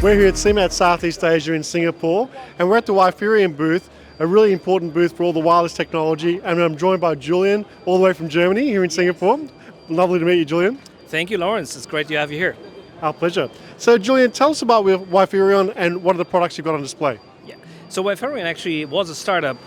We're here at CeMAT Southeast Asia in Singapore, and we're at the Wiferion booth, a really important booth for all the wireless technology, and I'm joined by Julian, all the way from Germany, here in Singapore. Lovely to meet you, Julian. Thank you, Lawrence. It's great to have you here. Our pleasure. So, Julian, tell us about Wiferion and what are the products you've got on display? Yeah. So Wiferion actually was a startup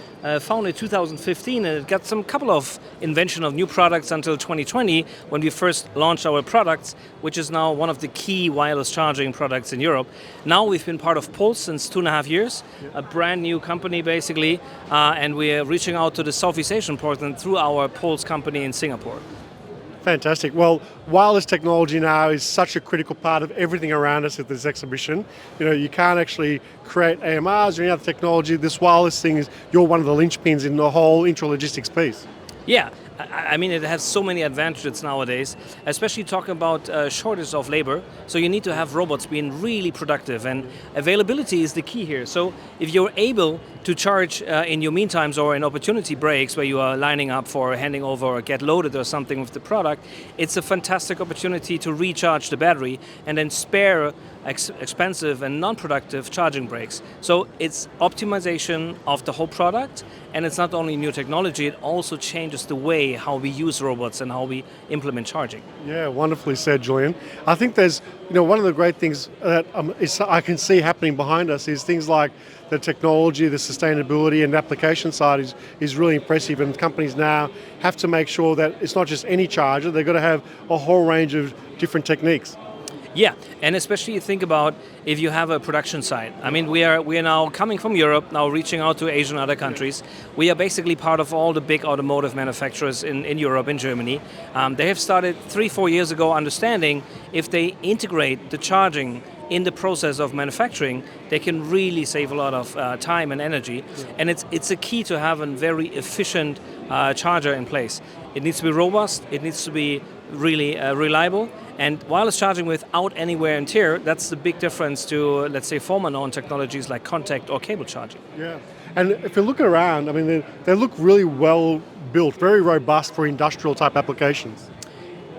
founded in 2015, and it got some couple of invention of new products until 2020 when we first launched our products, which is now one of the key wireless charging products in Europe. Now we've been part of Pulse since 2.5 years, a brand new company basically, and we're reaching out to the Southeast Asian partner through our Pulse company in Singapore. Fantastic. Well, wireless technology now is such a critical part of everything around us at this exhibition. You know, you can't actually create AMRs or any other technology. This wireless thing you're one of the linchpins in the whole intralogistics piece. Yeah, I mean, it has so many advantages nowadays, especially talking about shortage of labor. So you need to have robots being really productive, and availability is the key here. So if you're able to charge in your meantimes or in opportunity breaks where you are lining up for handing over or get loaded or something with the product, it's a fantastic opportunity to recharge the battery and then spare expensive and non-productive charging breaks. So it's optimization of the whole product, and it's not only new technology, it also changes the way how we use robots and how we implement charging. Yeah, wonderfully said, Julian. I think there's, one of the great things that I can see happening behind us is things like the technology, the sustainability and the application side is really impressive, and companies now have to make sure that it's not just any charger, they've got to have a whole range of different techniques. Yeah, and especially you think about if you have a production site. I mean, we are now coming from Europe, now reaching out to Asia and other countries. We are basically part of all the big automotive manufacturers in Europe, in Germany. They have started 3-4 years ago understanding if they integrate the charging in the process of manufacturing, they can really save a lot of time and energy. Yeah. And it's a key to have a very efficient charger in place. It needs to be robust, it needs to be really reliable, and wireless charging without any wear and tear, that's the big difference to, let's say, former known technologies like contact or cable charging. Yeah, and if you look around, I mean, they look really well built, very robust for industrial type applications.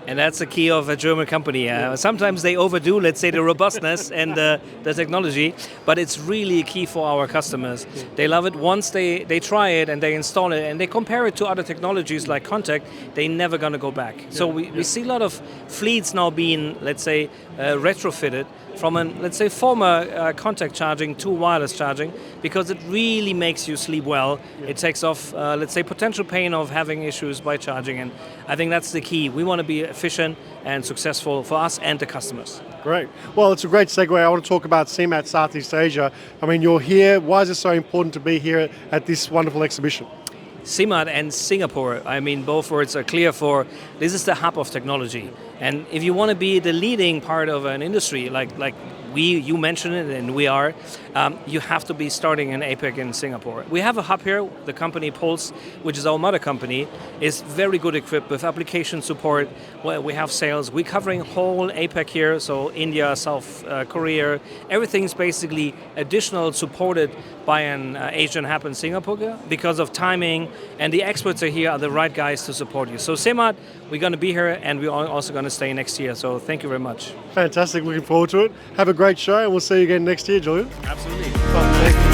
And that's the key of a German company. Sometimes they overdo, let's say, the robustness and the technology, but it's really key for our customers. Yeah. They love it. Once they try it and they install it and they compare it to other technologies like contact, they're never going to go back. Yeah. So we see a lot of fleets now being, let's say, retrofitted from let's say, former contact charging to wireless charging, because it really makes you sleep well. Yeah. It takes off, let's say, potential pain of having issues by charging, and I think that's the key. We want to be efficient and successful for us and the customers. Great. Well, it's a great segue. I want to talk about CeMAT Southeast Asia. I mean, you're here. Why is it so important to be here at this wonderful exhibition? CeMAT and Singapore, I mean, both words are clear for this is the hub of technology. And if you want to be the leading part of an industry, like you mentioned it and we are, you have to be starting in APAC in Singapore. We have a hub here, the company Pulse, which is our mother company, is very good equipped with application support. We have sales. We're covering whole APAC here, so India, South Korea, everything's basically additional supported by an Asian hub in Singapore because of timing, and the experts are here are the right guys to support you. So CeMAT, we're going to be here, and we're also going to stay next year. So thank you very much. Fantastic. Looking forward to it. Have a great show, and we'll see you again next year, Julian. Absolutely. Thank you.